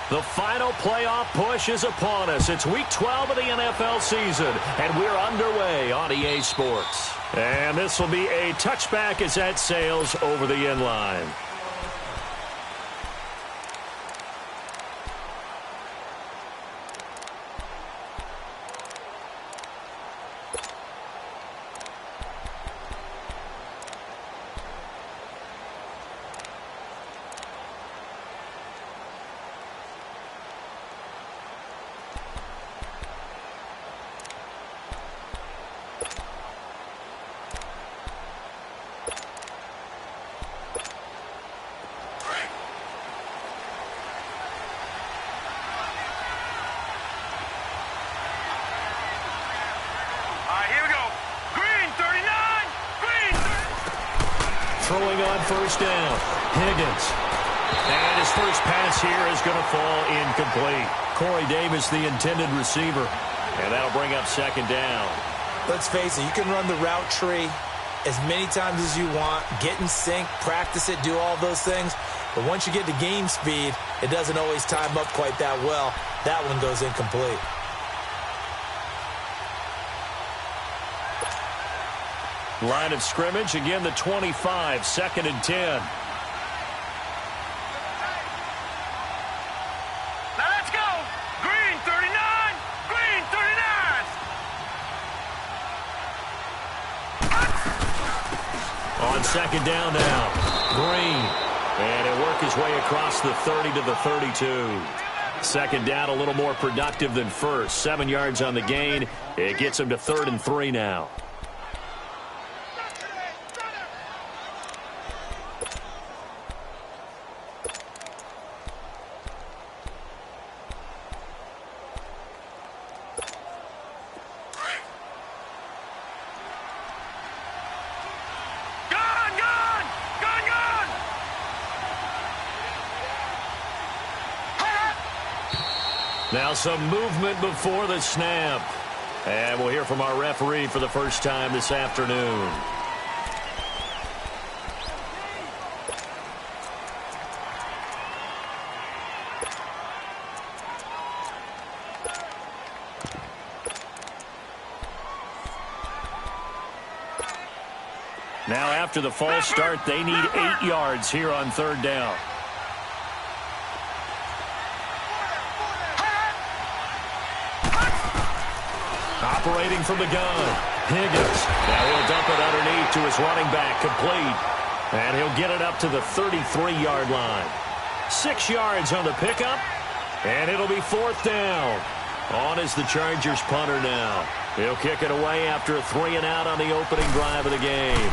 The final playoff push is upon us. It's Week 12 of the NFL season, and we're underway on EA Sports. And this will be a touchback as that sails over the end line. Throwing on first down, Higgins. And his first pass here is going to fall incomplete. Corey Davis, the intended receiver. And that'll bring up second down. Let's face it, you can run the route tree as many times as you want, get in sync, practice it, do all those things. But once you get to game speed, it doesn't always time up quite that well. That one goes incomplete. Line of scrimmage, again the 25, 2nd and 10. Now let's go! Green 39! Green 39! On second down now, Green. And he'll work his way across the 30 to the 32. Second down a little more productive than first. 7 yards on the gain. It gets him to 3rd and 3 now. Now some movement before the snap. And we'll hear from our referee for the first time this afternoon. Now after the false start, they need 8 yards here on 3rd down. Operating from the gun, Higgins. Now he'll dump it underneath to his running back, complete. And he'll get it up to the 33-yard line. 6 yards on the pickup, and it'll be 4th down. On is the Chargers punter now. He'll kick it away after a 3-and-out on the opening drive of the game.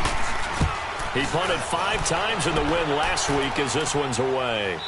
He punted 5 times in the win last week as this one's away.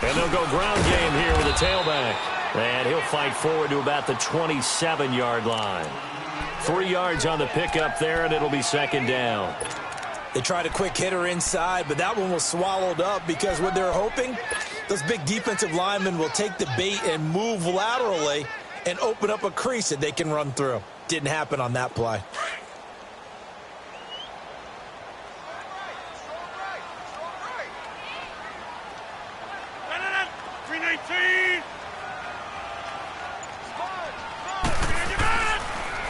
And they'll go ground game here with a tailback. And he'll fight forward to about the 27-yard line. 3 yards on the pickup there, and it'll be 2nd down. They tried a quick hitter inside, but that one was swallowed up because what they're hoping, those big defensive linemen will take the bait and move laterally and open up a crease that they can run through. Didn't happen on that play.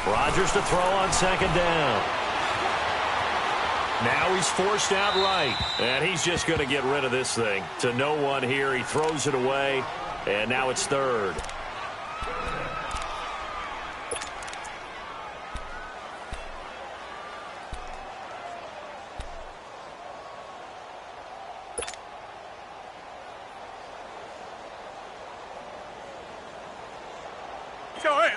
Rodgers to throw on 2nd down. Now he's forced out right, and he's just going to get rid of this thing. To no one here, he throws it away, and now it's 3rd.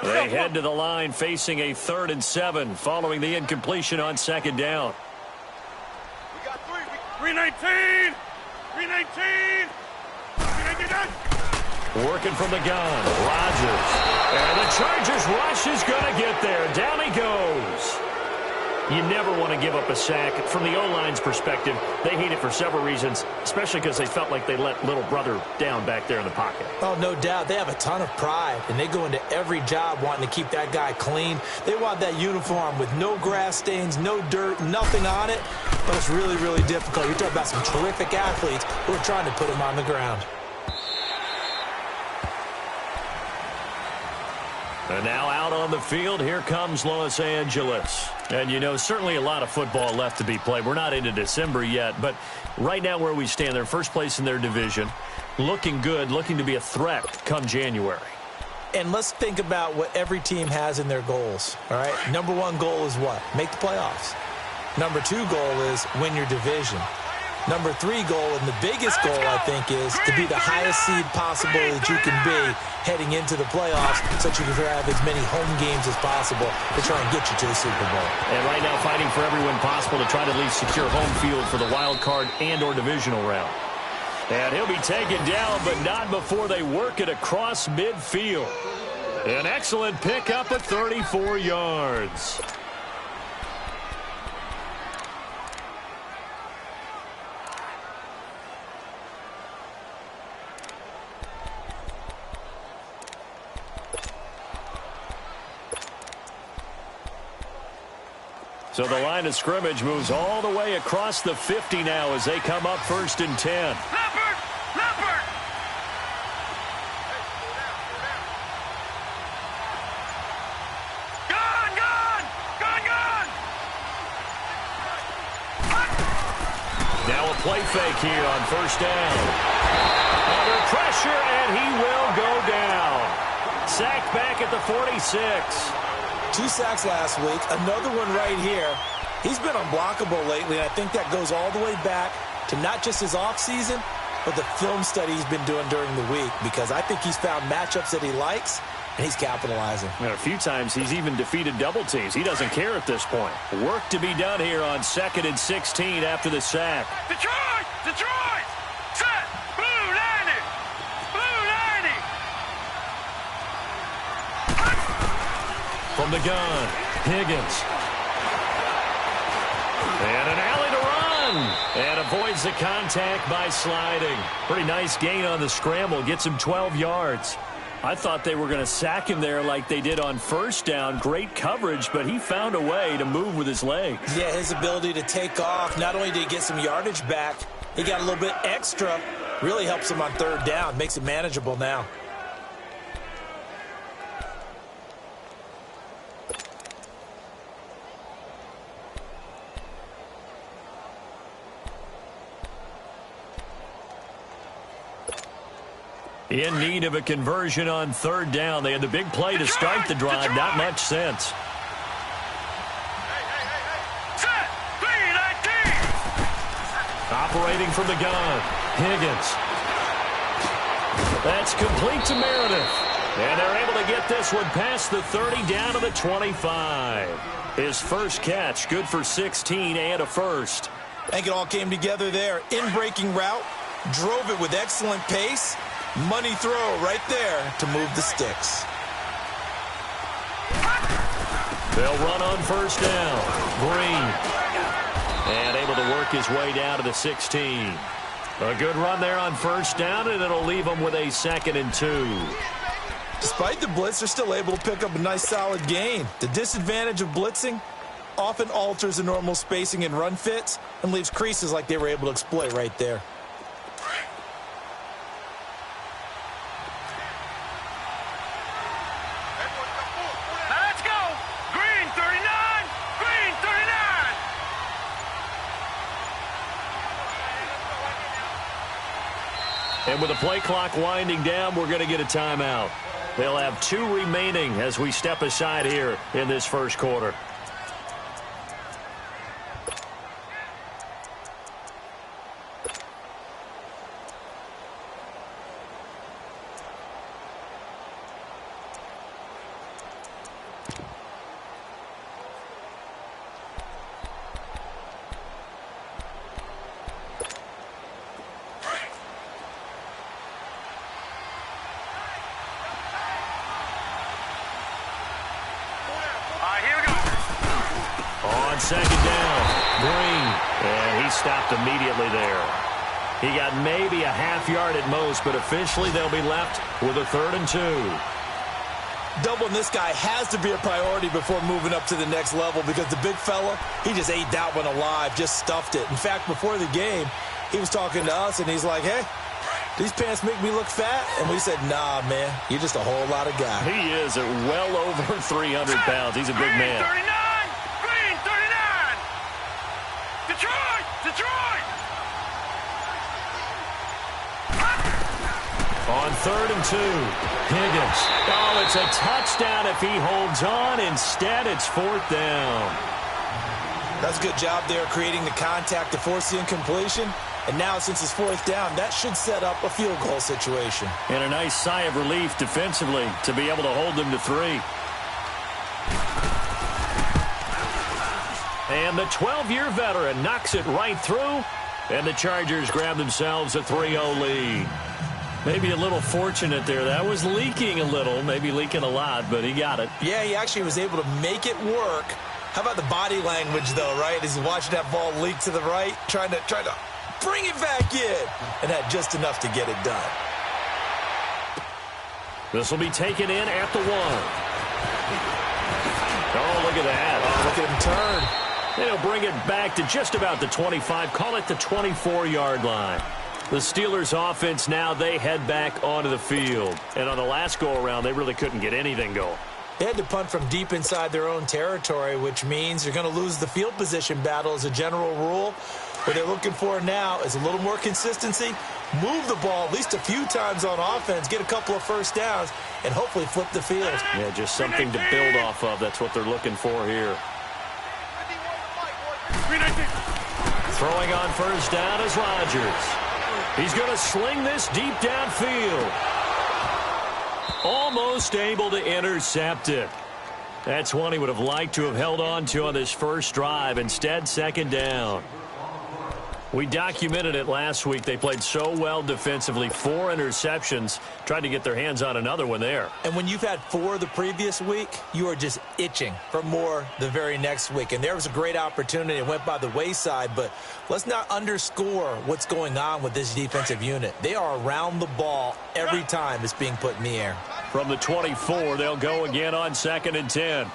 They head to the line facing a 3rd and 7 following the incompletion on 2nd down. We got 319. 319. 319. Working from the gun, Rodgers. And the Chargers rush is going to get there. Down he goes. You never want to give up a sack. From the O-line's perspective, they hate it for several reasons, especially because they felt like they let little brother down back there in the pocket. Oh, no doubt. They have a ton of pride, and they go into every job wanting to keep that guy clean. They want that uniform with no grass stains, no dirt, nothing on it. But it's really, really difficult. You're talking about some terrific athletes who are trying to put him on the ground. And now out on the field, here comes Los Angeles. And, you know, certainly a lot of football left to be played. We're not into December yet, but right now where we stand, they're first place in their division, looking good, looking to be a threat come January. And let's think about what every team has in their goals, all right? Number 1 goal is what? Make the playoffs. Number 2 goal is win your division. Number 3 goal, and the biggest goal, I think, is to be the highest seed possible that you can be heading into the playoffs so that you can have as many home games as possible to try and get you to the Super Bowl. And right now fighting for every win possible to try to at least secure home field for the wild card and or divisional round. And he'll be taken down, but not before they work it across midfield. An excellent pickup at 34 yards. So the line of scrimmage moves all the way across the 50 now as they come up 1st and 10. Leopard! Leopard! Gun! Gun! Gun! Gun! Now a play fake here on 1st down. Under pressure, and he will go down. Sacked back at the 46. 2 sacks last week, another one right here. He's been unblockable lately, and I think that goes all the way back to not just his offseason, but the film study he's been doing during the week, because I think he's found matchups that he likes, and he's capitalizing. And a few times he's even defeated double teams. He doesn't care at this point. Work to be done here on 2nd and 16 after the sack. Detroit! Detroit! Set! Blue 90! Blue 90! From the gun, Higgins. And an alley to run. And avoids the contact by sliding. Pretty nice gain on the scramble. Gets him 12 yards. I thought they were going to sack him there like they did on 1st down. Great coverage, but he found a way to move with his legs. Yeah, his ability to take off. Not only did he get some yardage back, he got a little bit extra. Really helps him on 3rd down. Makes it manageable now. In need of a conversion on 3rd down. They had the big play to start the drive. Not much sense. Set! 319! Operating from the gun, Higgins. That's complete to Meredith. And they're able to get this one past the 30 down to the 25. His first catch, good for 16 and a first. I think it all came together there. In-breaking route, drove it with excellent pace. Money throw right there to move the sticks. They'll run on 1st down. Green. And able to work his way down to the 16. A good run there on 1st down, and it'll leave them with a 2nd and 2. Despite the blitz, they're still able to pick up a nice solid gain. The disadvantage of blitzing often alters the normal spacing and run fits and leaves creases like they were able to exploit right there. Let's go! Green 39! Green 39! And with the play clock winding down, we're going to get a timeout. They'll have 2 remaining as we step aside here in this first quarter. On second down, Green. And he stopped immediately there. He got maybe a half yard at most, but officially they'll be left with a 3rd and 2. Doubling this guy has to be a priority before moving up to the next level because the big fella, he just ate that one alive, just stuffed it. In fact, before the game, he was talking to us, and he's like, hey, these pants make me look fat? And we said, nah, man, you're just a whole lot of guy. He is at well over 300 pounds. He's a big man. Green 39! Green 39! Detroit! Detroit! On 3rd and 2, Higgins. Oh, it's a touchdown if he holds on. Instead, it's 4th down. That's a good job there creating the contact to force the incompletion. And now, since it's 4th down, that should set up a field goal situation. And a nice sigh of relief defensively to be able to hold them to 3. And the 12-year veteran knocks it right through. And the Chargers grab themselves a 3-0 lead. Maybe a little fortunate there. That was leaking a little, maybe leaking a lot, but he got it. Yeah, he actually was able to make it work. How about the body language, though, right? As he's watching that ball leak to the right, trying to bring it back in, and had just enough to get it done. This will be taken in at the 1. Oh, look at that. Oh, look at him turn. And he'll bring it back to just about the 25, call it the 24-yard line. The Steelers' offense now, they head back onto the field. And on the last go-around, they really couldn't get anything going. They had to punt from deep inside their own territory, which means you're going to lose the field position battle as a general rule. What they're looking for now is a little more consistency, move the ball at least a few times on offense, get a couple of first downs, and hopefully flip the field. Yeah, just something to build off of. That's what they're looking for here. Throwing on first down is Rodgers. He's going to sling this deep downfield. Almost able to intercept it. That's one he would have liked to have held on to on this first drive. Instead, 2nd down. We documented it last week. They played so well defensively. 4 interceptions. Tried to get their hands on another one there. And when you've had 4 the previous week, you are just itching for more the very next week. And there was a great opportunity. It went by the wayside. But let's not underscore what's going on with this defensive unit. They are around the ball every time it's being put in the air. From the 24, they'll go again on 2nd and 10.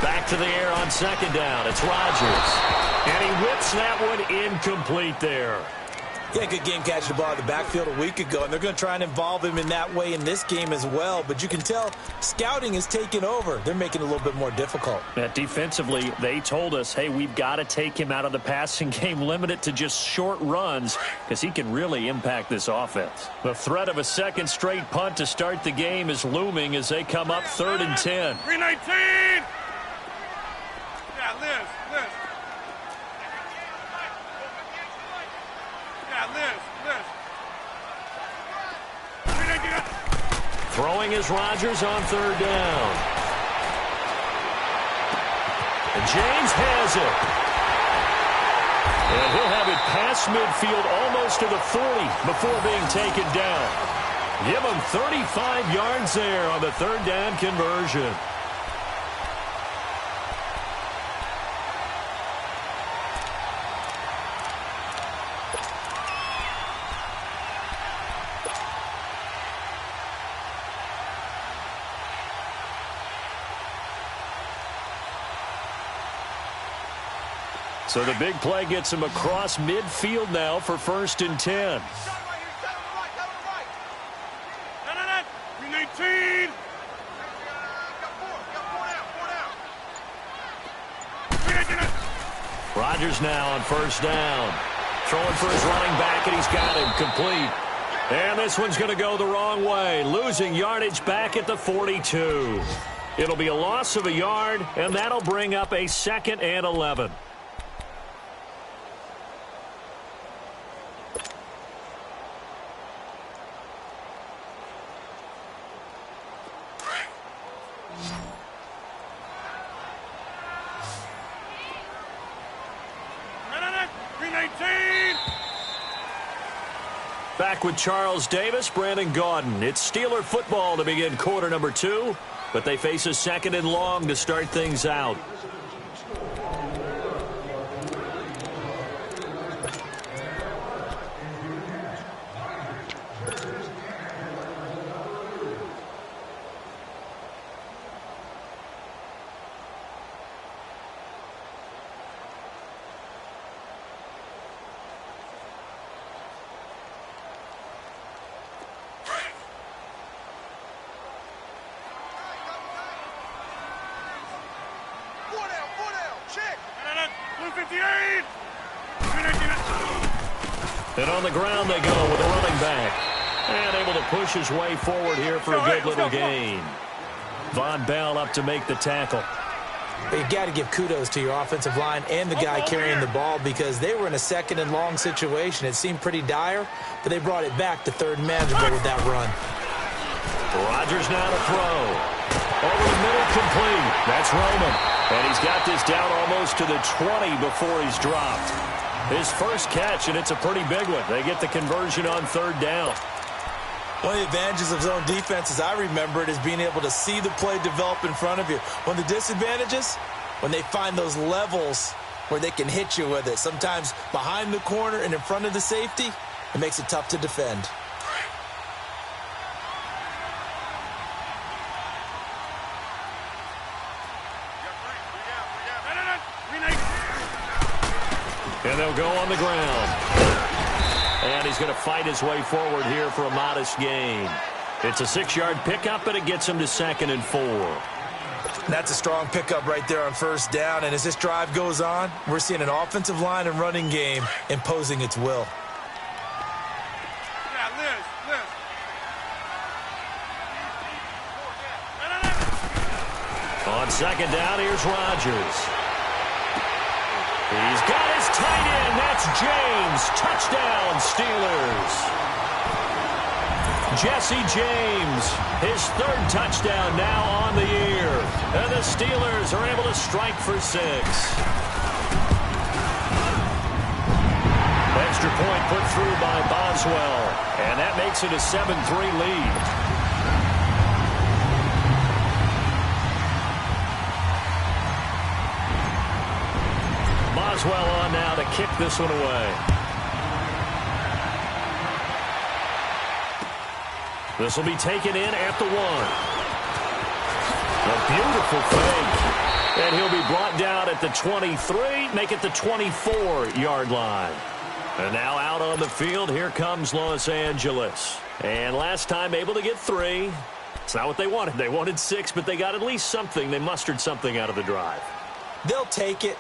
Back to the air on 2nd down. It's Rodgers. And he whips that one incomplete there. Yeah, good game catching the ball in the backfield a week ago, and they're going to try and involve him in that way in this game as well. But you can tell scouting is taking over. They're making it a little bit more difficult. Yeah, defensively, they told us, hey, we've got to take him out of the passing game, limit it to just short runs, because he can really impact this offense. The threat of a second straight punt to start the game is looming as they come up 3rd and 10. 319! Yeah, Liz. Throwing is Rodgers on 3rd down. And James has it. And he'll have it past midfield almost to the 40 before being taken down. Give him 35 yards there on the 3rd down conversion. So the big play gets him across midfield now for 1st and 10. 319! Rodgers now on 1st down. Throwing for his running back, and he's got him complete. And this one's going to go the wrong way. Losing yardage back at the 42. It'll be a loss of a yard, and that'll bring up a 2nd and 11. Back with Charles Davis, Brandon Gaudin. It's Steeler football to begin quarter number 2, but they face a 2nd and long to start things out. Blue 58. And on the ground they go with a running back. And able to push his way forward here for a good little gain. Von Bell up to make the tackle. But you got to give kudos to your offensive line and the guy carrying the ball because they were in a second and long situation. It seemed pretty dire, but they brought it back to third and manageable with that run. Rodgers now to throw. Over the middle, complete. That's Roman. And he's got this down almost to the 20 before he's dropped. His first catch, and it's a pretty big one. They get the conversion on third down. One of the advantages of zone defense, as I remember it, is being able to see the play develop in front of you. One of the disadvantages, when they find those levels where they can hit you with it. Sometimes behind the corner and in front of the safety, it makes it tough to defend. And they'll go on the ground. And he's going to fight his way forward here for a modest gain. It's a 6-yard pickup, and it gets him to 2nd and 4. That's a strong pickup right there on first down. And as this drive goes on, we're seeing an offensive line and running game imposing its will. On second down, here's Rodgers. He's got his tight end. That's James. Touchdown, Steelers. Jesse James, his 3rd touchdown now on the year. And the Steelers are able to strike for 6. Extra point put through by Boswell. And that makes it a 7-3 lead. Boswell on now to kick this one away. This will be taken in at the 1. A beautiful fake. And he'll be brought down at the 23, make it the 24-yard line. And now out on the field, here comes Los Angeles. And last time able to get 3. It's not what they wanted. They wanted 6, but they got at least something. They mustered something out of the drive. They'll take it.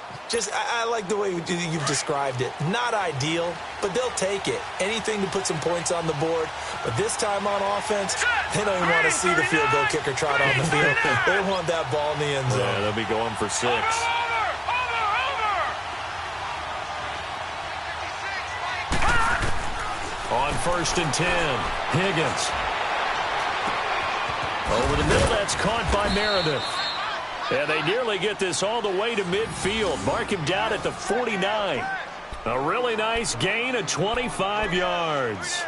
I like the way you've described it. Not ideal, but they'll take it. Anything to put some points on the board. But this time on offense, they don't even want to see the field goal kicker trot on the field. They want that ball in the end zone. Yeah, they'll be going for 6. On 1st and 10, Higgins. Over the middle, that's caught by Meredith. And they nearly get this all the way to midfield. Mark him down at the 49. A really nice gain of 25 yards.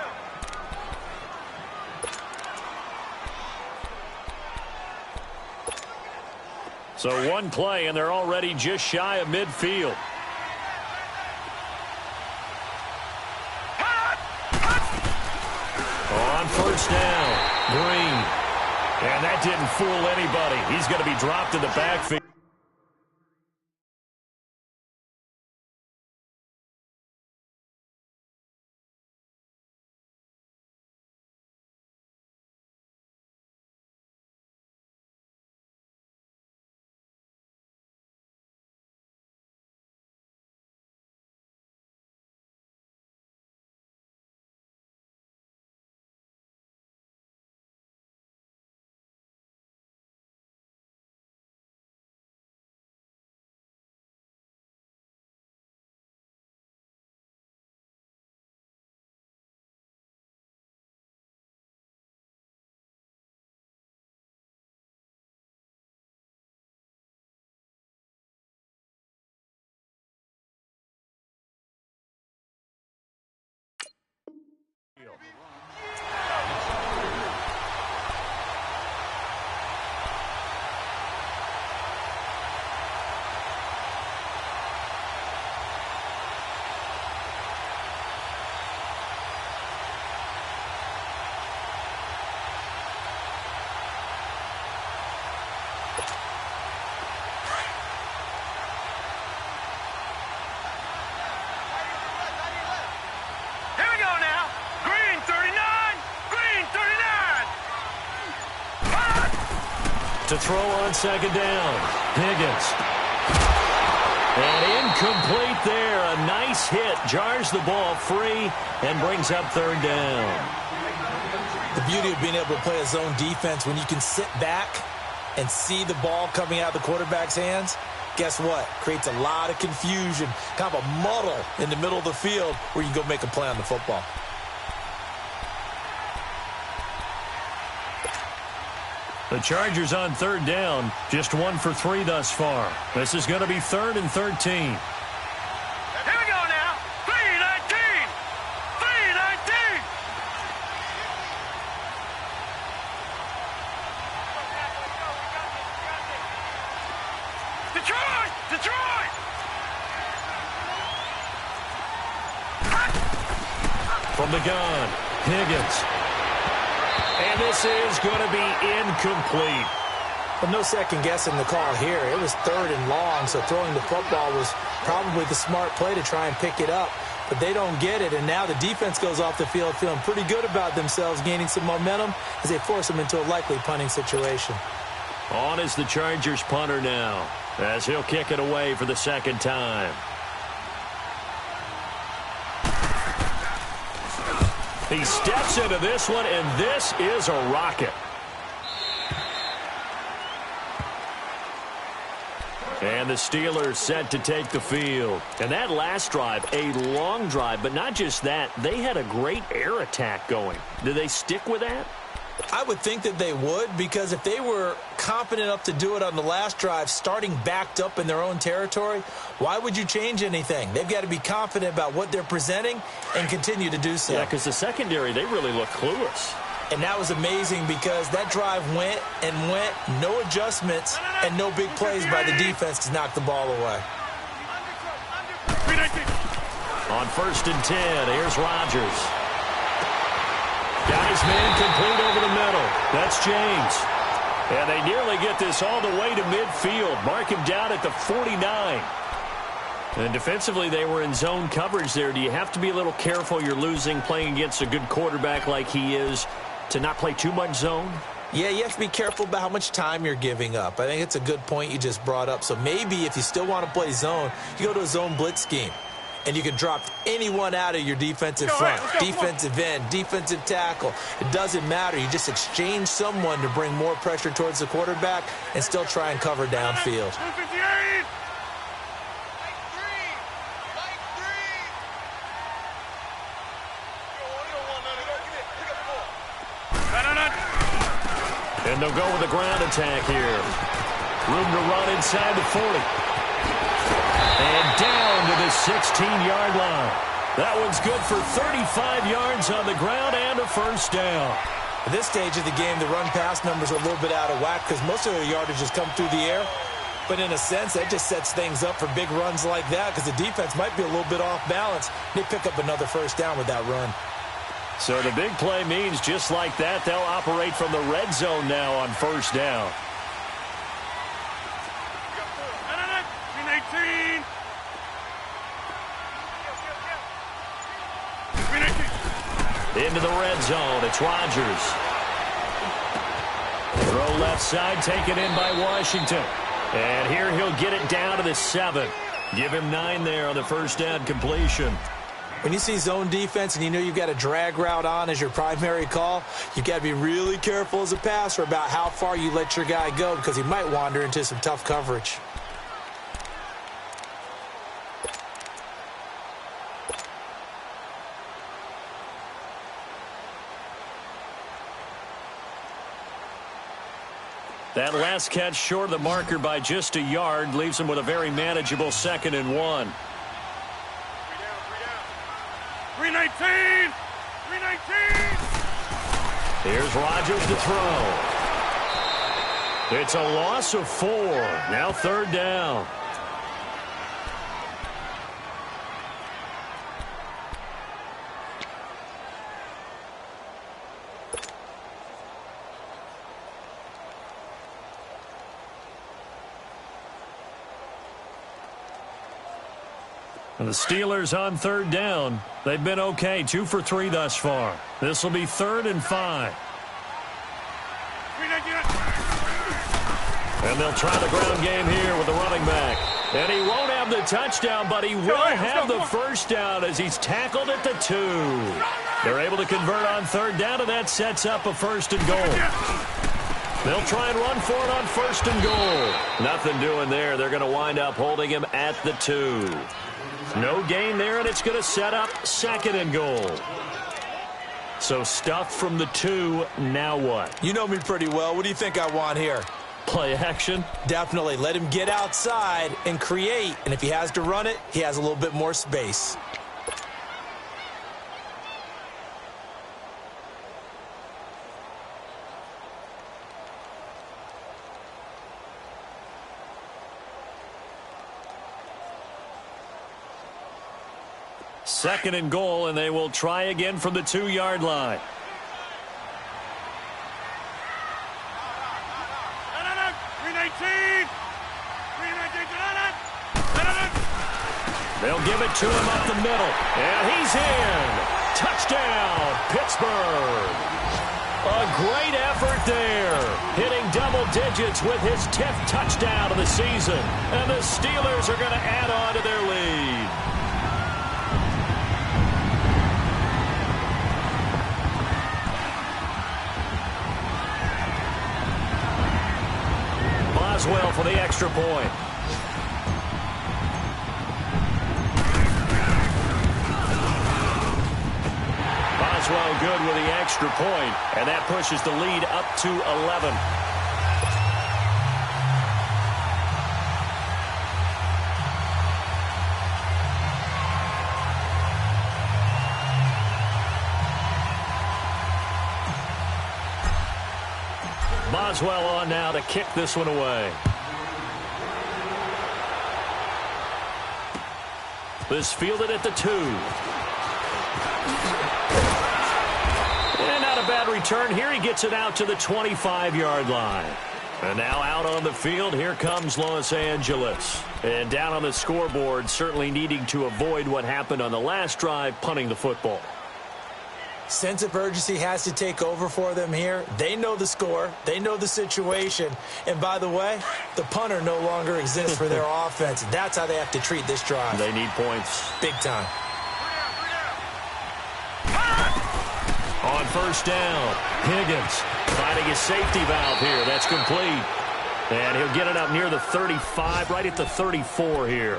So one play, and they're already just shy of midfield. On first down, Green. And that didn't fool anybody. He's going to be dropped in the backfield. To throw on second down, Higgins. And incomplete there. A nice hit. Jars the ball free and brings up third down. The beauty of being able to play a zone defense when you can sit back and see the ball coming out of the quarterback's hands, guess what? Creates a lot of confusion, kind of a muddle in the middle of the field where you can go make a play on the football. The Chargers on third down, just 1 for 3 thus far. This is going to be 3rd and 13. Here we go now. 3-19. 3-19. Detroit! Detroit! From the gun, Higgins. And this is going to be incomplete. But no second guessing the call here. It was 3rd and long, so throwing the football was probably the smart play to try and pick it up. But they don't get it, and now the defense goes off the field feeling pretty good about themselves, gaining some momentum as they force them into a likely punting situation. On is the Chargers punter now, as he'll kick it away for the second time. He steps into this one, and this is a rocket. And the Steelers set to take the field. And that last drive, a long drive, but not just that, they had a great air attack going. Do they stick with that? I would think that they would, because if they were confident enough to do it on the last drive, starting backed up in their own territory, why would you change anything? They've got to be confident about what they're presenting and continue to do so. Yeah, because the secondary, they really look clueless. And that was amazing because that drive went and went, no adjustments and no big plays by the defense to knock the ball away. On 1st and 10, here's Rodgers. Got his man complete over the middle. That's James. And they nearly get this all the way to midfield. Mark him down at the 49. And defensively, they were in zone coverage there. Do you have to be a little careful? You're losing playing against a good quarterback like he is to not play too much zone? Yeah, you have to be careful about how much time you're giving up. I think it's a good point you just brought up. So maybe if you still want to play zone, you go to a zone blitz scheme. And you can drop anyone out of your defensive front, defensive end, defensive tackle. It doesn't matter. You just exchange someone to bring more pressure towards the quarterback and still try and cover downfield. And they'll go with a ground attack here. Room to run inside the 40. And down to the 16-yard line. That one's good for 35 yards on the ground and a first down. At this stage of the game, the run-pass numbers are a little bit out of whack because most of their yardage has come through the air. But in a sense, that just sets things up for big runs like that because the defense might be a little bit off balance. They pick up another first down with that run. So the big play means just like that, they'll operate from the red zone now on first down. Into the red zone, it's Rodgers. Throw left side, taken in by Washington. And here he'll get it down to the 7. Give him 9 there on the first down completion. When you see zone defense and you know you've got a drag route on as your primary call, you've got to be really careful as a passer about how far you let your guy go because he might wander into some tough coverage. That last catch short of the marker by just a yard leaves him with a very manageable 2nd and 1. 319! 319! Here's Rodgers to throw. It's a loss of 4. Now 3rd down. And the Steelers on 3rd down. They've been okay, 2 for 3 thus far. This will be 3rd and 5. And they'll try the ground game here with the running back. And he won't have have the touchdown, but he will have the first down as he's tackled at the 2. They're able to convert on third down, and that sets up a first and goal. They'll try and run for it on first and goal. Nothing doing there. They're going to wind up holding him at the 2. No gain there, and it's going to set up second and goal. So stuff from the 2, now what? You know me pretty well. What do you think I want here? Play action? Definitely. Let him get outside and create. And if he has to run it, he has a little bit more space. Second and goal, and they will try again from the 2-yard line. They'll give it to him up the middle, and he's in. Touchdown, Pittsburgh. A great effort there, hitting double digits with his 10th touchdown of the season, and the Steelers are going to add on to their lead. Boswell for the extra point. Boswell good with the extra point, and that pushes the lead up to 11. Boswell on now to kick this one away. This fielded at the 2. And not a bad return here. He gets it out to the 25-yard line. And now out on the field, here comes Los Angeles. And down on the scoreboard, certainly needing to avoid what happened on the last drive, punting the football. Sense of urgency has to take over for them here. They know the score. They know the situation. And by the way, the punter no longer exists for their offense. That's how they have to treat this drive. They need points. Big time. On first down, Higgins finding his safety valve here. That's complete. And he'll get it up near the 35, right at the 34 here.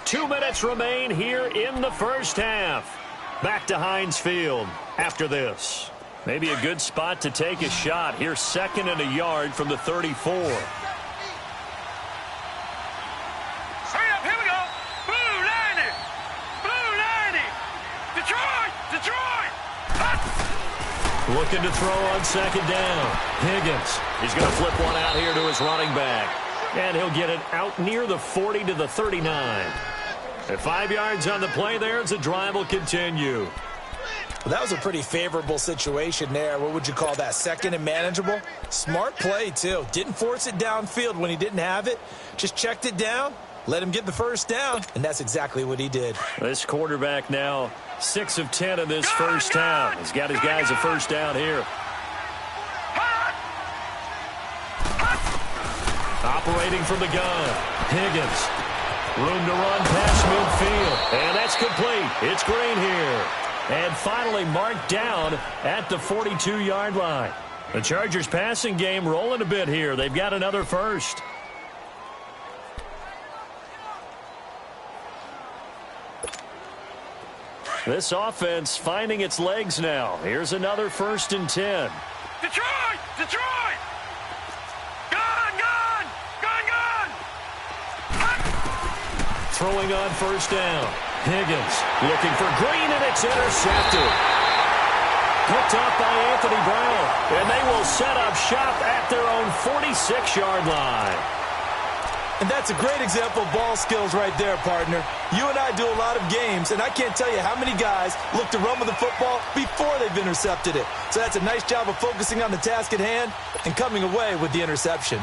2 minutes remain here in the first half. Back to Heinz Field after this. Maybe a good spot to take a shot. Here's 2nd and a yard from the 34. Hurry up, here we go. Blue 90. Blue 90. Detroit, Detroit. Looking to throw on 2nd down. Higgins. He's going to flip one out here to his running back. And he'll get it out near the 40 to the 39. At 5 yards on the play there as the drive will continue. Well, that was a pretty favorable situation there. What would you call that? 2nd and manageable? Smart play, too. Didn't force it downfield when he didn't have it. Just checked it down, let him get the first down, and that's exactly what he did. This quarterback now 6 of 10 in this first half. He's got his guys a first down here. Operating from the gun, Higgins. Room to run past midfield. And that's complete. It's Green here. And finally marked down at the 42-yard line. The Chargers passing game rolling a bit here. They've got another first. This offense finding its legs now. Here's another 1st and 10. Detroit, Detroit. Gun, gun, gun, gun. Throwing on first down. Higgins looking for Green, and it's intercepted. Picked up by Anthony Brown, and they will set up shop at their own 46-yard line. And that's a great example of ball skills right there, partner. You and I do a lot of games, and I can't tell you how many guys look to run with the football before they've intercepted it. So that's a nice job of focusing on the task at hand and coming away with the interception.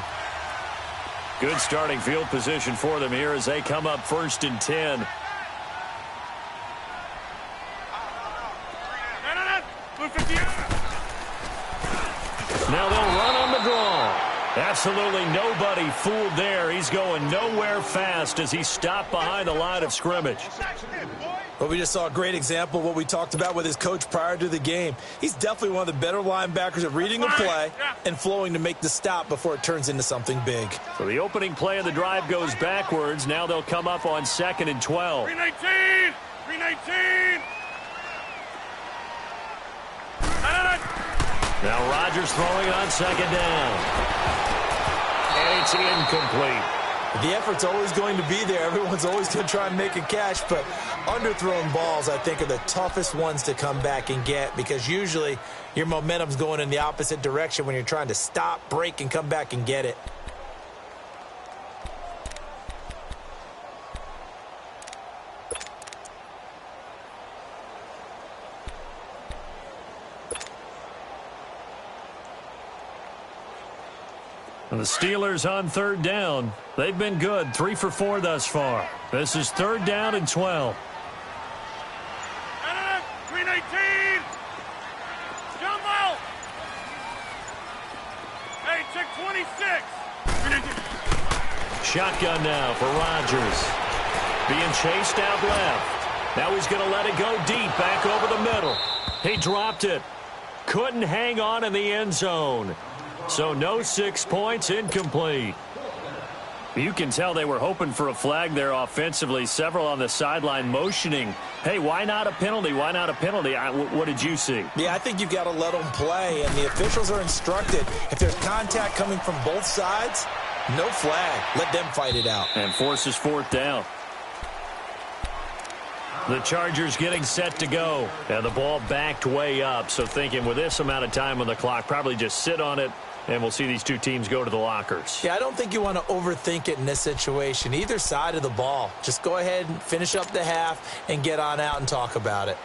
Good starting field position for them here as they come up 1st and 10. Now they'll run on the draw. That's Absolutely nobody fooled there. He's going nowhere fast as he stopped behind the line of scrimmage. Well, we just saw a great example of what we talked about with his coach prior to the game. He's definitely one of the better linebackers at reading a play and flowing to make the stop before it turns into something big. So the opening play of the drive goes backwards. Now they'll come up on 2nd and 12. 319! 319! Now Rodgers throwing on 2nd down. And it's incomplete. The effort's always going to be there. Everyone's always going to try and make a catch, but underthrown balls, I think, are the toughest ones to come back and get because usually your momentum's going in the opposite direction when you're trying to stop, break, and come back and get it. And the Steelers on 3rd down. They've been good, 3 for 4 thus far. This is 3rd down and 12. 319! Jumbo! Hey, check 26! 319. Shotgun now for Rodgers. Being chased out left. Now he's going to let it go deep, back over the middle. He dropped it. Couldn't hang on in the end zone. So no 6 points, incomplete. You can tell they were hoping for a flag there offensively. Several on the sideline motioning. Hey, why not a penalty? Why not a penalty? What did you see? Yeah, I think you've got to let them play, and the officials are instructed. If there's contact coming from both sides, no flag. Let them fight it out. And forces 4th down. The Chargers getting set to go. And the ball backed way up. So thinking with this amount of time on the clock, probably just sit on it. And we'll see these two teams go to the lockers. Yeah, I don't think you want to overthink it in this situation. Either side of the ball. Just go ahead and finish up the half and get on out and talk about it.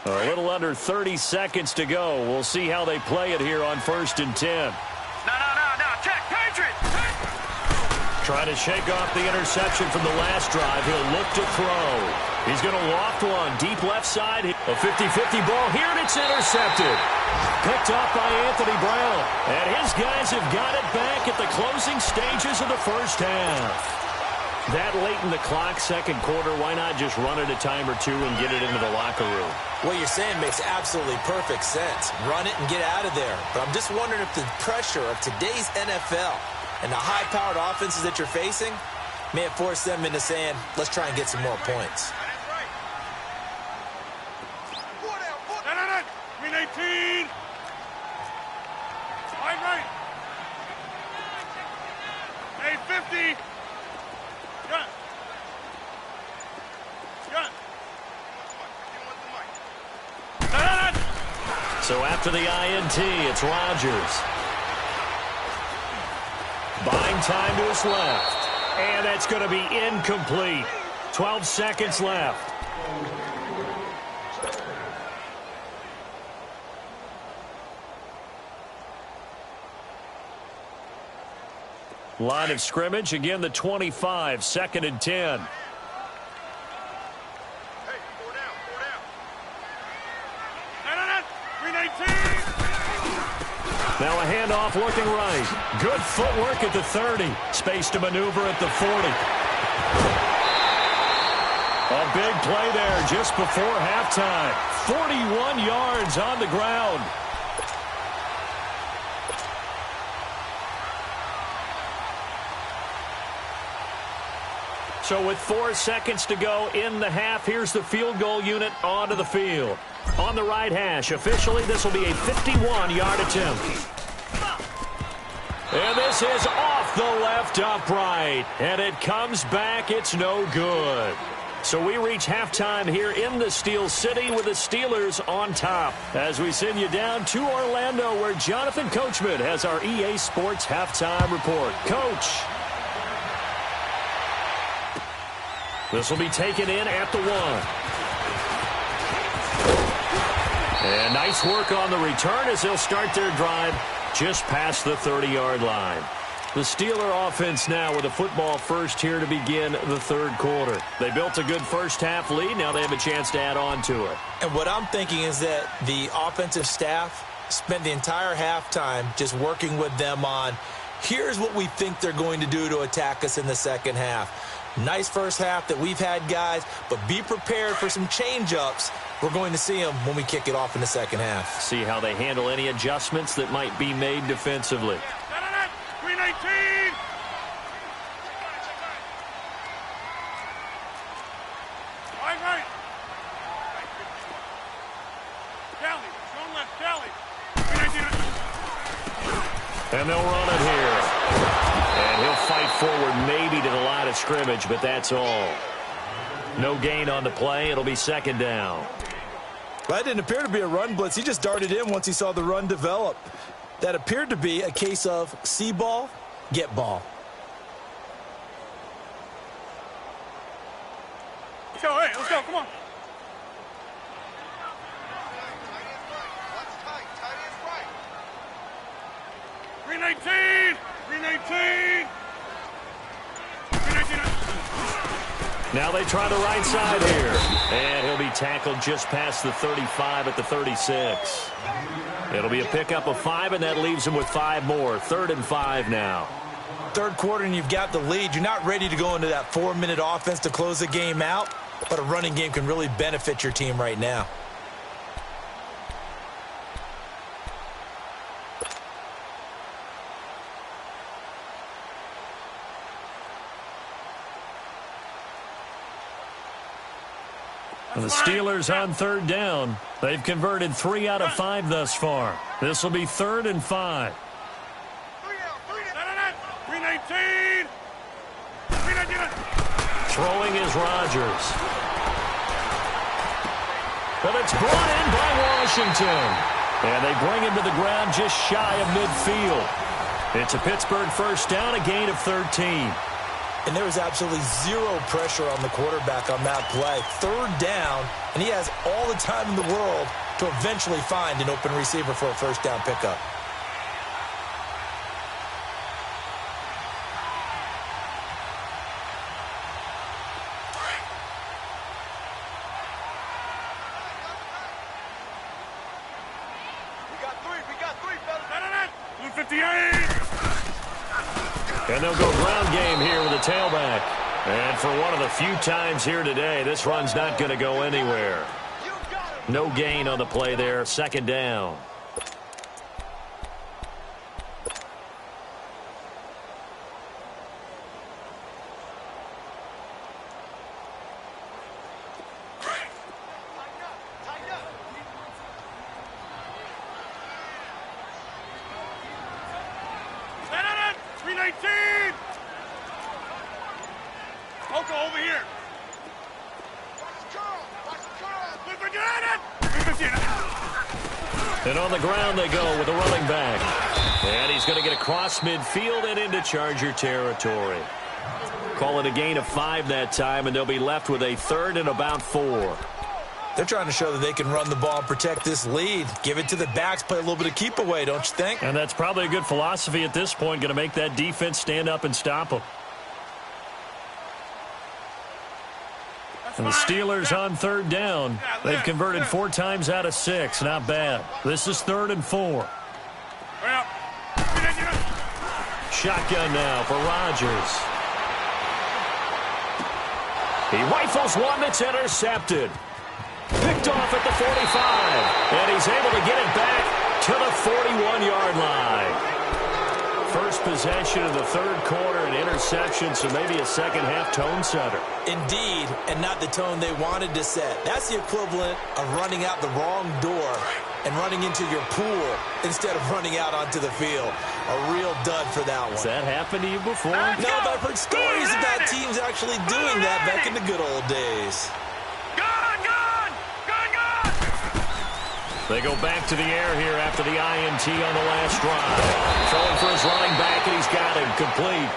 A little under 30 seconds to go. We'll see how they play it here on 1st and 10. No, check, Patriot! Trying to shake off the interception from the last drive. He'll look to throw. He's going to loft one. Deep left side. A 50-50 ball here, and it's intercepted. Picked off by Anthony Brown. And his guys have got it back at the closing stages of the first half. That late in the clock, 2nd quarter, why not just run it a time or two and get it into the locker room? What you're saying makes absolutely perfect sense. Run it and get out of there. But I'm just wondering if the pressure of today's NFL and the high-powered offenses that you're facing may have forced them into saying, let's try and get some more points. 319! Right. Hey, 50! Gun! So after the INT, it's Rodgers. Buying time to his left. And that's going to be incomplete. 12 seconds left. Line of scrimmage, again the 25, 2nd and 10. Hey, 4 down. 319! Now a handoff looking right. Good footwork at the 30. Space to maneuver at the 40. A big play there just before halftime. 41 yards on the ground. So with 4 seconds to go in the half, here's the field goal unit onto the field. On the right hash, officially this will be a 51-yard attempt. And this is off the left upright. And it comes back, it's no good. So we reach halftime here in the Steel City with the Steelers on top. As we send you down to Orlando where Jonathan Coachman has our EA Sports halftime report. Coach. This will be taken in at the 1. And nice work on the return as they'll start their drive just past the 30-yard line. The Steeler offense now with a football first here to begin the third quarter. They built a good first half lead. Now they have a chance to add on to it. And what I'm thinking is that the offensive staff spent the entire halftime just working with them on, here's what we think they're going to do to attack us in the second half. Nice first half that we've had, guys, but be prepared for some change-ups. We're going to see them when we kick it off in the second half. See how they handle any adjustments that might be made defensively. 319. Right. Kelly, don't let Kelly. 319. And they'll run it here. And he'll fight forward maybe to the line of scrimmage, but that's all. No gain on the play. It'll be second down. That didn't appear to be a run blitz. He just darted in once he saw the run develop. That appeared to be a case of see ball, get ball. Let's go, hey, let's go, come on. Tight is right. 319. 319. Now they try the right side here. And he'll be tackled just past the 35 at the 36. It'll be a pickup of 5, and that leaves him with 5 more. 3rd and 5 now. Third quarter, and you've got the lead. You're not ready to go into that 4-minute offense to close the game out, but a running game can really benefit your team right now. And the Steelers on 3rd down. They've converted 3 out of 5 thus far. This will be 3rd and 5. 319. Throwing is Rodgers. But it's brought in by Washington. And they bring him to the ground just shy of midfield. It's a Pittsburgh first down, a gain of 13. And there was absolutely zero pressure on the quarterback on that play. 3rd down, and he has all the time in the world to eventually find an open receiver for a first down pickup. We got three, fellas. 158. And they'll go ground game here with a tailback. And for one of the few times here today, this run's not going to go anywhere. No gain on the play there. 2nd down. Oko, over here. And on the ground they go with the running back. And he's going to get across midfield and into Charger territory. Call it a gain of 5 that time, and they'll be left with a 3rd and about 4. They're trying to show that they can run the ball and protect this lead. Give it to the backs, play a little bit of keep away, don't you think? And that's probably a good philosophy at this point, going to make that defense stand up and stop them. And the Steelers on 3rd down. They've converted 4 times out of 6. Not bad. This is 3rd and 4. Shotgun now for Rodgers. He rifles one that's intercepted. Picked off at the 45. And he's able to get it back to the 41-yard line. First possession of the 3rd quarter, an interception, so maybe a second-half tone setter. Indeed, and not the tone they wanted to set. That's the equivalent of running out the wrong door and running into your pool instead of running out onto the field. A real dud for that one. Has that happened to you before? No, but I've heard stories about teams actually doing that back in the good old days. They go back to the air here after the INT on the last drive. Throwing for his running back, and he's got him complete.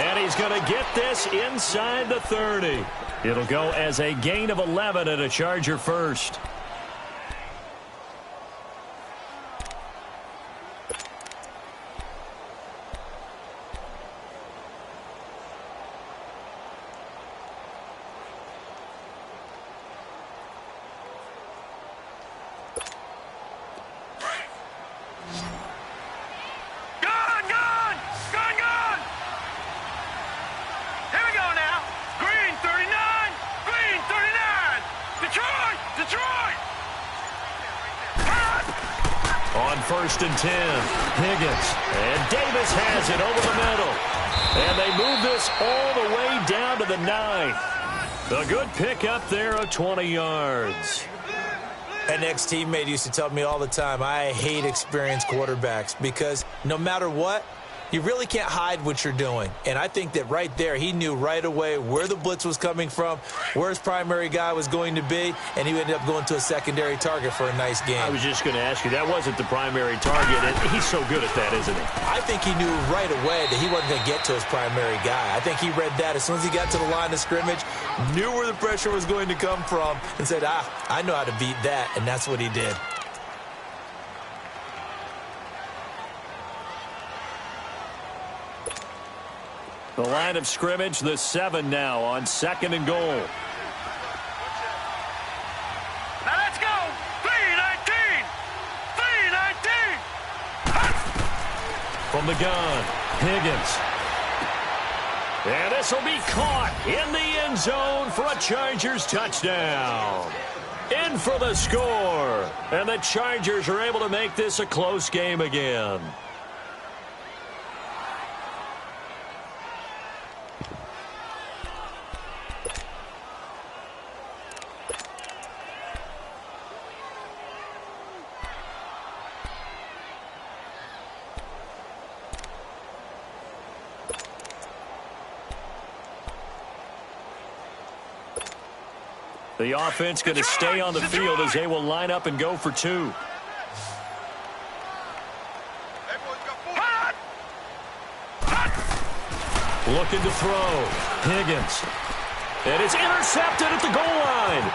And he's going to get this inside the 30. It'll go as a gain of 11 and a Charger first. 1st and 10. Higgins. And Davis has it over the middle. And they move this all the way down to the 9. A good pickup there of 20 yards. An ex-teammate used to tell me all the time, I hate experienced quarterbacks because no matter what, you really can't hide what you're doing. And I think that right there, he knew right away where the blitz was coming from, where his primary guy was going to be, and he ended up going to a secondary target for a nice game. I was just going to ask you, that wasn't the primary target, and he's so good at that, isn't he? I think he knew right away that he wasn't going to get to his primary guy. I think he read that as soon as he got to the line of scrimmage, knew where the pressure was going to come from, and said, I know how to beat that, and that's what he did. The line of scrimmage, the 7 now on 2nd and goal. Now let's go. 3-19. 3-19. From the gun, Higgins. And this will be caught in the end zone for a Chargers touchdown. In for the score. And the Chargers are able to make this a close game again. The offense going to stay on the field as they will line up and go for 2. Looking to throw. Higgins. And it's intercepted at the goal line.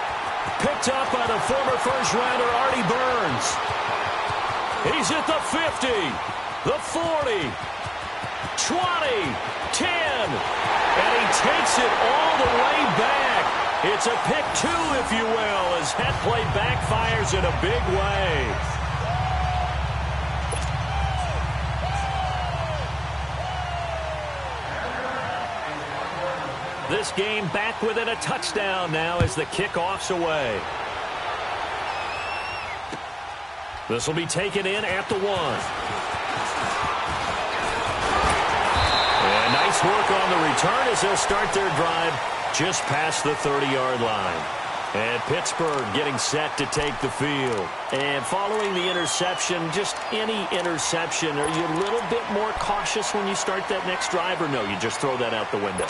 Picked up by the former first-rounder Artie Burns. He's at the 50, the 40, 20, 10. And he takes it all the way back. It's a pick 2, if you will, as that play backfires in a big way. This game back within a touchdown now as the kickoff's away. This will be taken in at the 1. And nice work on the return as they'll start their drive just past the 30-yard line. And Pittsburgh getting set to take the field. And following the interception, just any interception, are you a little bit more cautious when you start that next drive, or no, you just throw that out the window?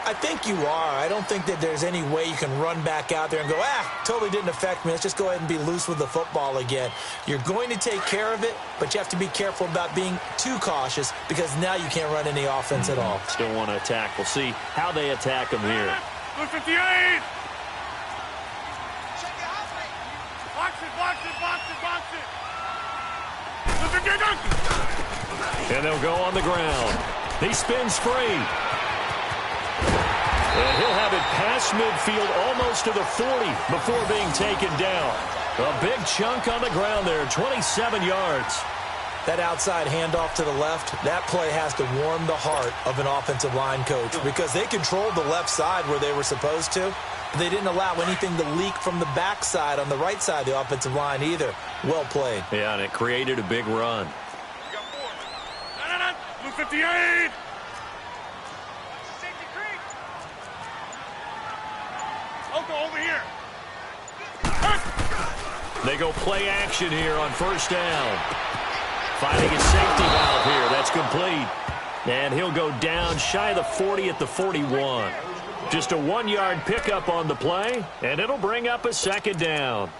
I think you are. I don't think that there's any way you can run back out there and go, totally didn't affect me. Let's just go ahead and be loose with the football again. You're going to take care of it, but you have to be careful about being too cautious because now you can't run any offense at all. Still want to attack. We'll see how they attack them here. 58. Box it. And they'll go on the ground. He spins free. And he'll have it past midfield almost to the 40 before being taken down. A big chunk on the ground there, 27 yards. That outside handoff to the left, that play has to warm the heart of an offensive line coach because they controlled the left side where they were supposed to. But they didn't allow anything to leak from the backside on the right side of the offensive line either. Well played. Yeah, and it created a big run. Blue 58. Over here. They go play action here on 1st down. Finding a safety valve here. That's complete. And he'll go down shy of the 40 at the 41. Just a 1-yard pickup on the play, and it'll bring up a 2nd down.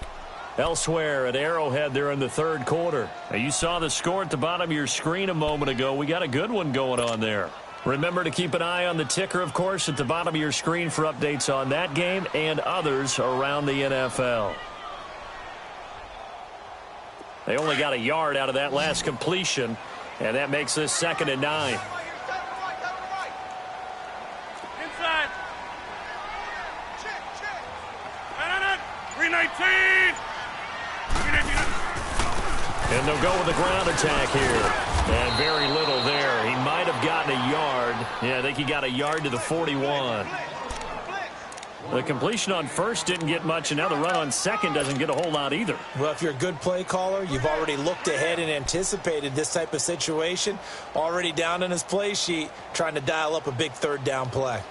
Elsewhere at Arrowhead there in the 3rd quarter. Now, you saw the score at the bottom of your screen a moment ago. We got a good one going on there. Remember to keep an eye on the ticker, of course, at the bottom of your screen for updates on that game and others around the NFL. They only got a yard out of that last completion, and that makes this 2nd and 9. Inside. 319. And they'll go with the ground attack here. And very little there. He might have gotten a yard. Yeah, I think he got a yard to the 41. The completion on first didn't get much, and now the run on second doesn't get a whole lot either. Well, if you're a good play caller, you've already looked ahead and anticipated this type of situation. Already down in his play sheet, trying to dial up a big third down play.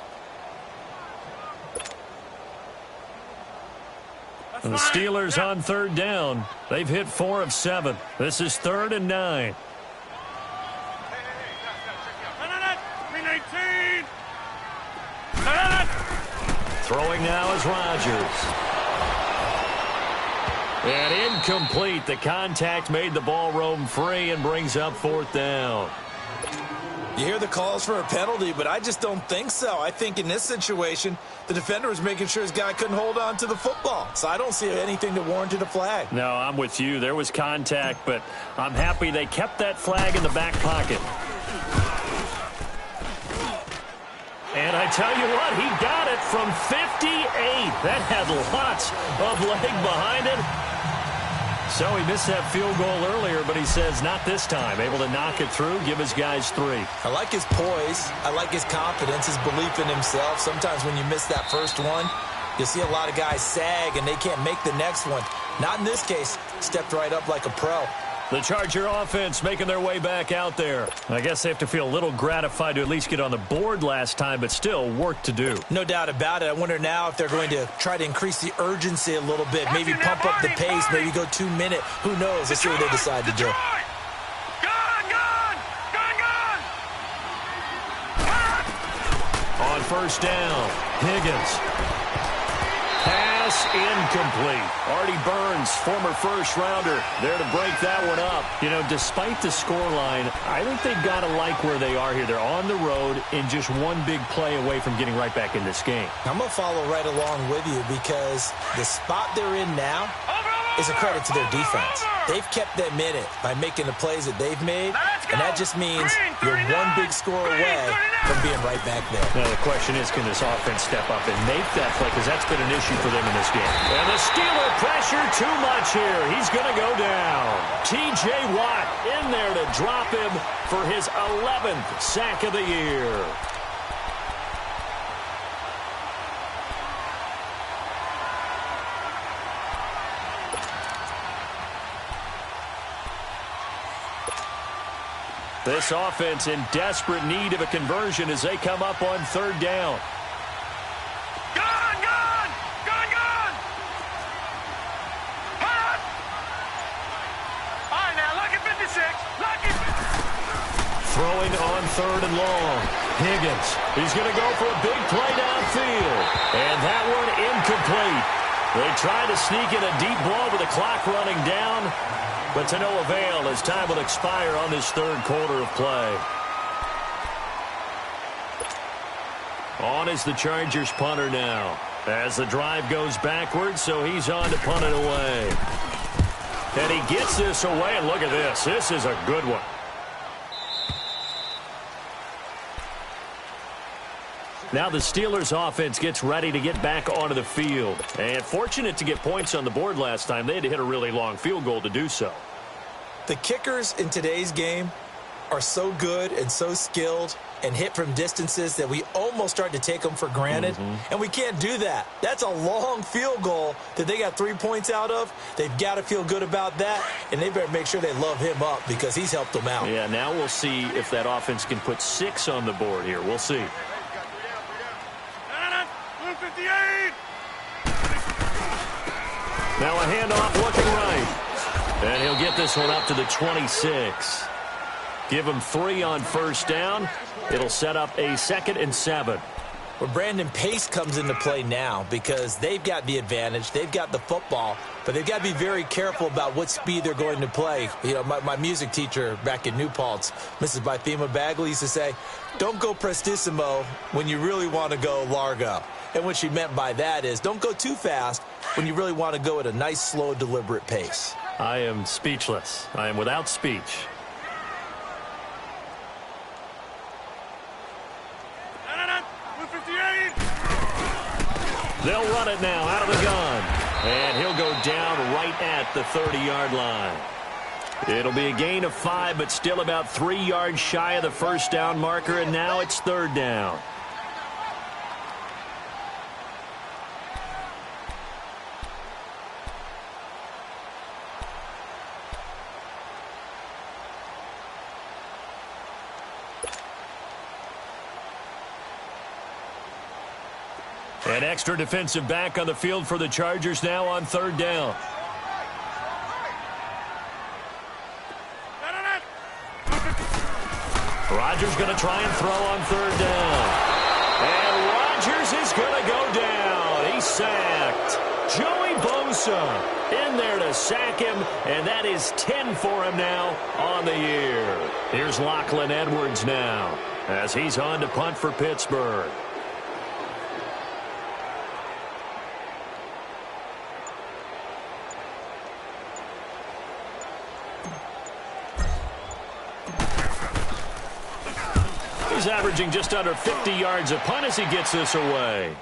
The Steelers on third down. They've hit 4 of 7. This is 3rd and 9. Throwing now is Rodgers. And incomplete. The contact made the ball roam free and brings up 4th down. You hear the calls for a penalty, but I just don't think so. I think in this situation, the defender was making sure his guy couldn't hold on to the football. So I don't see anything that warranted a flag. No, I'm with you. There was contact, but I'm happy they kept that flag in the back pocket. And I tell you what, he got it from 58. That had lots of leg behind it. So he missed that field goal earlier, but he says not this time. Able to knock it through, give his guys 3. I like his poise. I like his confidence, his belief in himself. Sometimes when you miss that first one, you'll see a lot of guys sag and they can't make the next one. Not in this case. Stepped right up like a pro. The Charger offense making their way back out there. I guess they have to feel a little gratified to at least get on the board last time, but still work to do. No doubt about it. I wonder now if they're going to try to increase the urgency a little bit, maybe pump up the pace, maybe go 2-minute. Who knows? Let's see what they decide to do. On first down, Higgins. Pass incomplete. Artie Burns, former first-rounder, there to break that one up. You know, despite the scoreline, I think they've got to like where they are here. They're on the road and just one big play away from getting right back in this game. I'm going to follow right along with you because the spot they're in now is a credit to their defense. They've kept them in it by making the plays that they've made, and that just means you're one big score away from being right back there. Now, the question is, can this offense step up and make that play? Because that's been an issue for them in this game. And the Steeler pressure too much here. He's going to go down. T.J. Watt in there to drop him for his 11th sack of the year. This offense in desperate need of a conversion as they come up on third down. Gone! All right, now, lucky 56. Lucky. Throwing on third and long. Higgins. He's going to go for a big play downfield. And that one incomplete. They try to sneak in a deep ball with the clock running down, but to no avail as time will expire on this third quarter of play. On is the Chargers punter now. As the drive goes backwards, so he's on to punt it away. And he gets this away, and look at this. This is a good one. Now the Steelers offense gets ready to get back onto the field. And fortunate to get points on the board last time. They had to hit a really long field goal to do so. The kickers in today's game are so good and so skilled and hit from distances that we almost start to take them for granted. And we can't do that. That's a long field goal that they got 3 points out of. They've got to feel good about that, and they better make sure they love him up because he's helped them out. Yeah, now we'll see if that offense can put 6 on the board here. We'll see. Now a handoff looking right. And he'll get this one up to the 26. Give him 3 on first down. It'll set up a 2nd and 7. Well, Brandon, pace comes into play now because they've got the advantage. They've got the football, but they've got to be very careful about what speed they're going to play. You know, my music teacher back in New Paltz, Mrs. Bythema Bagley, used to say, don't go prestissimo when you really want to go largo. And what she meant by that is don't go too fast when you really want to go at a nice, slow, deliberate pace. I am speechless. I am without speech. They'll run it now out of the gun. And he'll go down right at the 30-yard line. It'll be a gain of 5, but still about 3 yards shy of the first down marker, and now it's third down. An extra defensive back on the field for the Chargers now on third down. Rodgers going to try and throw on third down. And Rodgers is going to go down. He's sacked. Joey Bosa in there to sack him, and that is 10 for him now on the year. Here's Lachlan Edwards now as he's on to punt for Pittsburgh. He's averaging just under 50 yards a punt as he gets this away.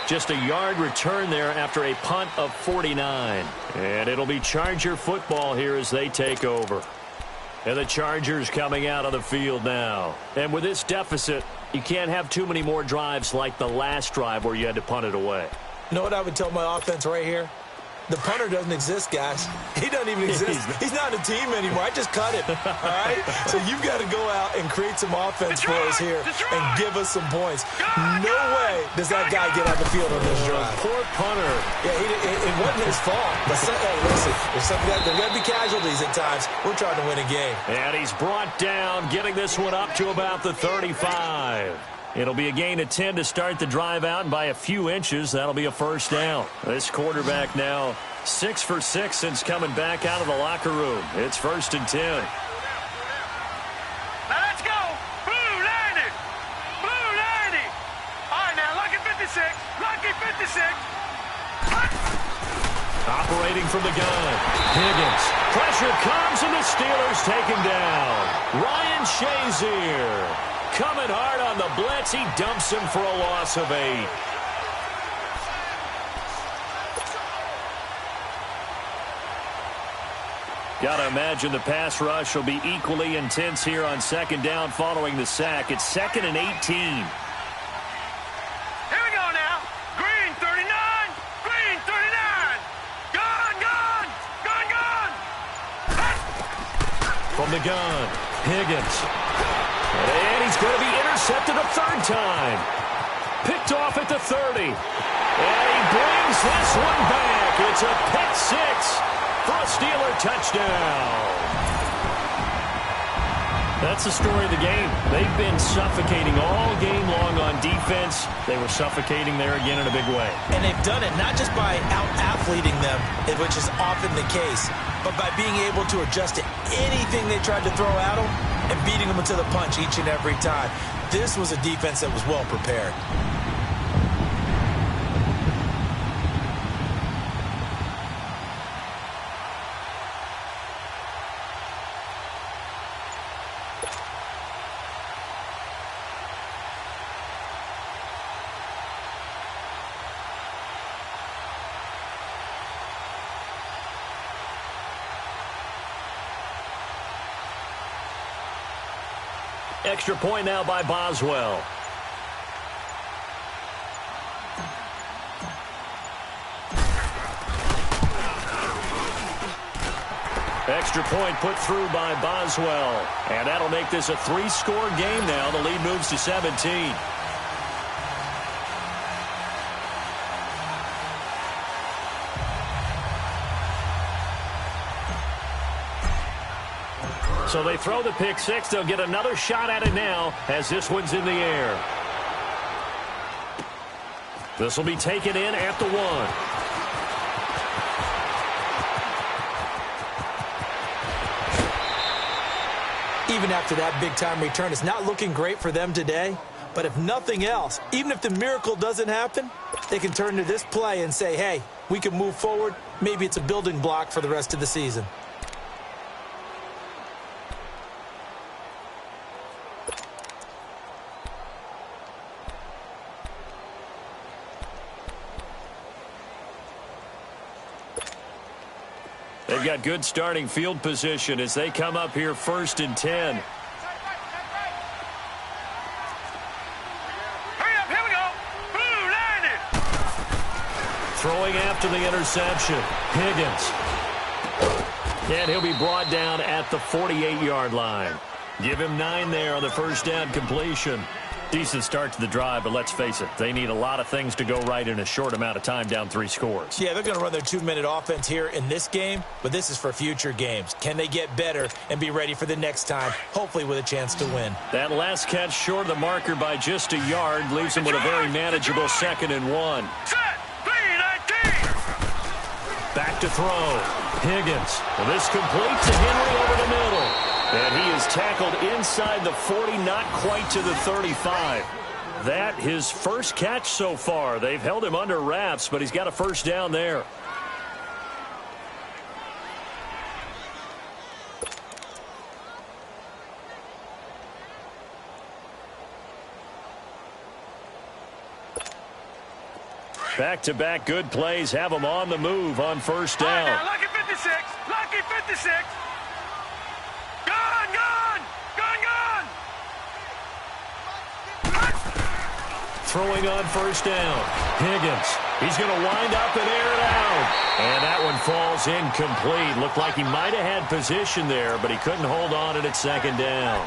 Just a yard return there after a punt of 49. And it'll be Charger football here as they take over. And the Chargers coming out on the field now. And with this deficit, you can't have too many more drives like the last drive where you had to punt it away. You know what I would tell my offense right here? The punter doesn't exist, guys. He doesn't even exist. He's not a team anymore. I just cut him, all right? So you've got to go out and create some offense for us here and give us some points. No way does that guy get on the field on this drive. Poor punter. Yeah, it wasn't his fault. But hey, listen, there's going to be casualties at times. We're trying to win a game. And he's brought down, getting this one up to about the 35. It'll be a gain of 10 to start the drive out, and by a few inches, that'll be a first down. This quarterback now 6 for 6 since coming back out of the locker room. It's 1st and 10. Now let's go. Blue 90. Blue 90. All right, now, Lucky 56. Lucky 56. Operating from the gun. Higgins. Pressure comes, and the Steelers take him down. Ryan Shazier coming hard on the blitz. He dumps him for a loss of 8. Got to imagine the pass rush will be equally intense here on 2nd down following the sack. It's 2nd and 18. Here we go now. Green 39. Green 39. Gun, gun. Gun, gun. From the gun, Higgins. And he's going to be intercepted a 3rd time. Picked off at the 30. And he brings this one back. It's a pick 6 for a Steeler touchdown. That's the story of the game. They've been suffocating all game long on defense. They were suffocating there again in a big way. And they've done it not just by out-athleting them, which is often the case, but by being able to adjust to anything they tried to throw at them and beating them to the punch each and every time. This was a defense that was well prepared. Extra point now by Boswell. Extra point put through by Boswell. And that'll make this a 3-score game now. The lead moves to 17. So they throw the pick 6. They'll get another shot at it now as this one's in the air. This will be taken in at the 1. Even after that big-time return, it's not looking great for them today. But if nothing else, even if the miracle doesn't happen, they can turn to this play and say, hey, we can move forward. Maybe it's a building block for the rest of the season. They've got good starting field position as they come up here 1st and 10. Hurry up, here we go. Blue 90. Throwing after the interception. Higgins. And he'll be brought down at the 48-yard line. Give him 9 there on the 1st down completion. Decent start to the drive, but let's face it, they need a lot of things to go right in a short amount of time down 3 scores. Yeah, they're going to run their 2-minute offense here in this game, but this is for future games. Can they get better and be ready for the next time, hopefully with a chance to win? That last catch short of the marker by just a yard leaves them with a very manageable 2nd and 1. Set. 3-19. Back to throw. Higgins. Well, this complete to Henry over the middle. And he is tackled inside the 40, not quite to the 35. That his first catch so far. They've held him under wraps, but he's got a first down there. Back-to-back good plays have him on the move on first down. Now, lucky 56. Lucky 56. Gone, gone. Gone, gone. Throwing on first down. Higgins. He's going to wind up and air it out. And that one falls incomplete. Looked like he might have had position there, but he couldn't hold on at 2nd down.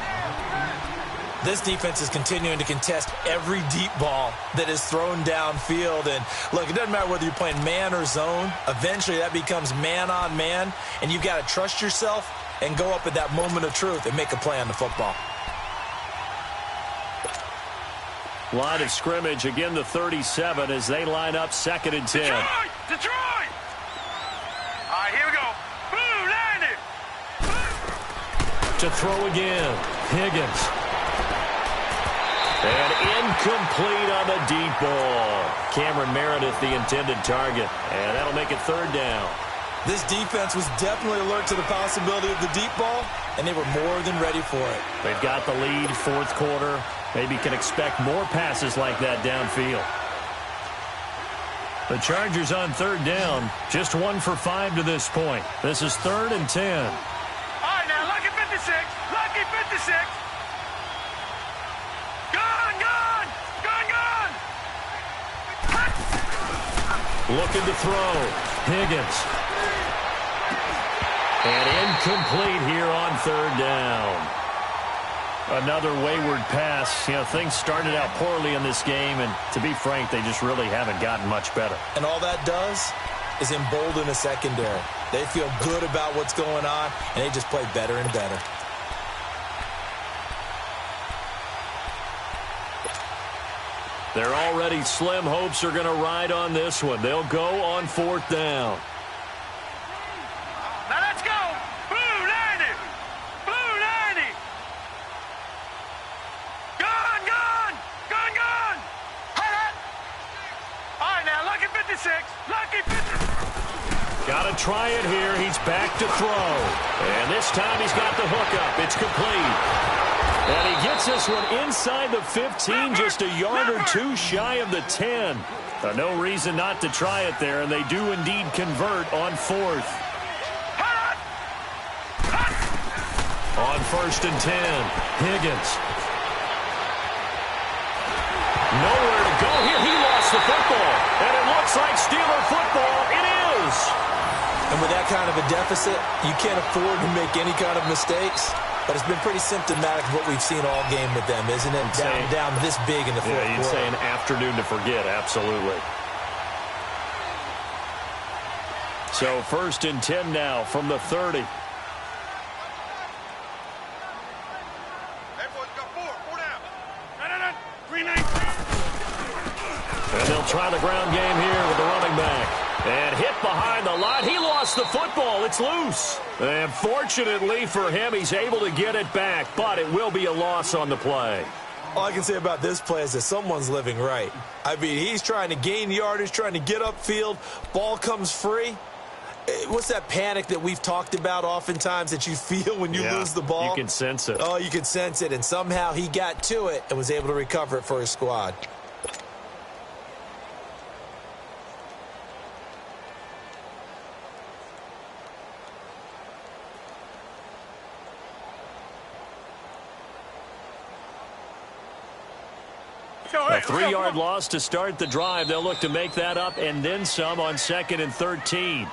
This defense is continuing to contest every deep ball that is thrown downfield. And, look, it doesn't matter whether you're playing man or zone. Eventually, that becomes man-on-man, and you've got to trust yourself and go up at that moment of truth and make a play on the football. Line of scrimmage, again the 37 as they line up 2nd and 10. Detroit! All right, here we go. Blue, 90. To throw again. Higgins. And incomplete on the deep ball. Cameron Meredith, the intended target. And that'll make it 3rd down. This defense was definitely alert to the possibility of the deep ball, and they were more than ready for it. They've got the lead, 4th quarter. Maybe can expect more passes like that downfield. The Chargers on 3rd down. Just 1 for 5 to this point. This is 3rd and 10. All right, now, lucky 56. Lucky 56. Gone, gone. Gone, gone. Looking to throw. Higgins. And incomplete here on 3rd down. Another wayward pass. You know, things started out poorly in this game, and to be frank, they just really haven't gotten much better. And all that does is embolden a secondary. They feel good about what's going on, and they just play better and better. Their already slim hopes are going to ride on this one. They'll go on 4th down. Now let's go. Blue 90. Blue 90. Gone, gone. Gone, gone. All right, now, lucky 56. Lucky 50. Got to try it here. He's back to throw. And this time he's got the hookup. It's complete. And he gets this one inside the 15, just a yard or 2 shy of the 10. No reason not to try it there, and they do indeed convert on 4th. On 1st and 10, Higgins. Nowhere to go here. He lost the football, and it looks like Steeler football. It is. And with that kind of a deficit, you can't afford to make any kind of mistakes. But it's been pretty symptomatic of what we've seen all game with them, isn't it? Down this big in the 4th quarter. Yeah, you'd say an afternoon to forget, absolutely. So 1st and 10 now from the 30. Hey, boys, got 4 down. No. 319. And they'll try the ground game here with the running back. And hit behind the line. He lost the football. It's loose. And fortunately for him, he's able to get it back, but it will be a loss on the play. All I can say about this play is that someone's living right. I mean, he's trying to gain yardage, trying to get upfield. Ball comes free. What's that panic that we've talked about oftentimes that you feel when you lose the ball? You can sense it. Oh, you can sense it. And somehow he got to it and was able to recover it for his squad. A 3-yard loss to start the drive. They'll look to make that up and then some on 2nd and 13.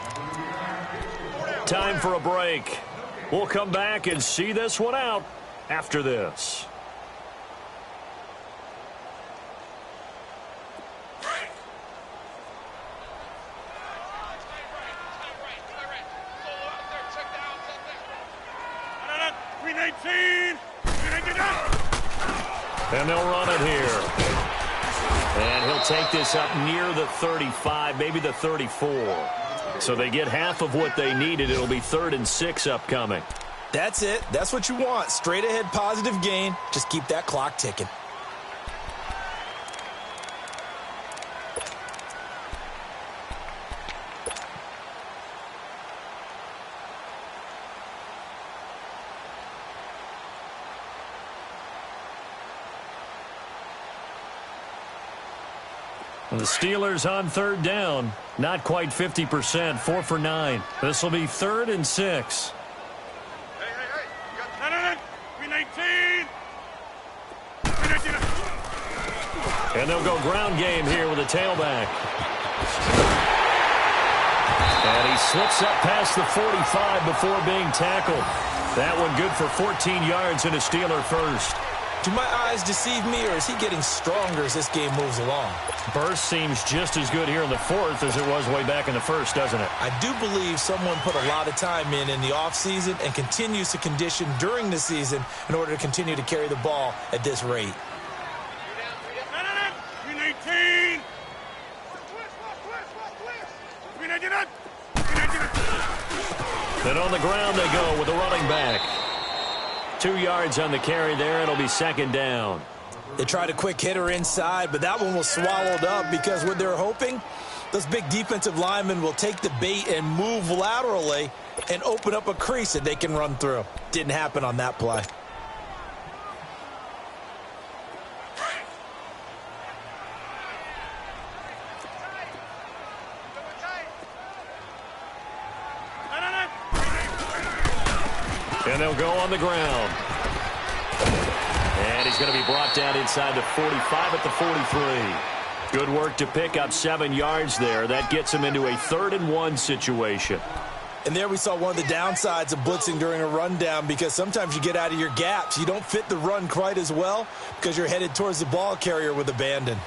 Time for a break. We'll come back and see this one out after this. 319. 319. And they'll run it here. And he'll take this up near the 35, maybe the 34. So they get half of what they needed. It'll be 3rd and 6 upcoming. That's it. That's what you want. Straight ahead positive gain. Just keep that clock ticking. The Steelers on 3rd down. Not quite 50%. 4 for 9. This will be 3rd and 6. Hey. You got 319. 319. And they'll go ground game here with a tailback. And he slips up past the 45 before being tackled. That one good for 14 yards and a Steeler first. Do my eyes deceive me, or is he getting stronger as this game moves along? Burst seems just as good here in the 4th as it was way back in the 1st, doesn't it? I do believe someone put a lot of time in the offseason and continues to condition during the season in order to continue to carry the ball at this rate. 319. 319. And on the ground they go with the running back. 2 yards on the carry there. It'll be 2nd down. They tried a quick hitter inside, but that one was swallowed up because what they're hoping, those big defensive linemen will take the bait and move laterally and open up a crease that they can run through. Didn't happen on that play. And they'll go on the ground. And he's going to be brought down inside the 45 at the 43. Good work to pick up 7 yards there. That gets him into a 3rd and 1 situation. And there we saw one of the downsides of blitzing during a rundown, because sometimes you get out of your gaps. You don't fit the run quite as well because you're headed towards the ball carrier with abandon.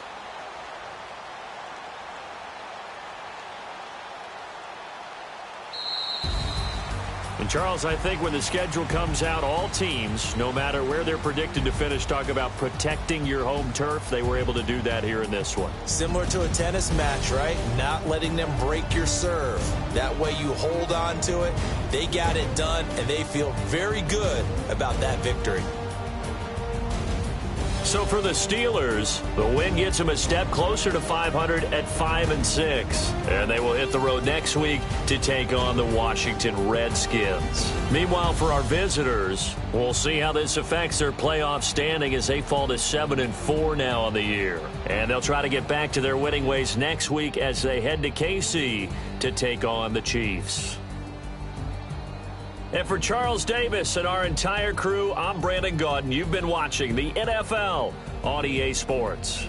And, Charles, I think when the schedule comes out, all teams, no matter where they're predicted to finish, talk about protecting your home turf. They were able to do that here in this one. Similar to a tennis match, right? Not letting them break your serve. That way you hold on to it. They got it done, and they feel very good about that victory. So for the Steelers, the win gets them a step closer to 500 at 5 and 6. And they will hit the road next week to take on the Washington Redskins. Meanwhile, for our visitors, we'll see how this affects their playoff standing as they fall to 7 and 4 now on the year. And they'll try to get back to their winning ways next week as they head to KC to take on the Chiefs. And for Charles Davis and our entire crew, I'm Brandon Gaudin. You've been watching the NFL on EA Sports.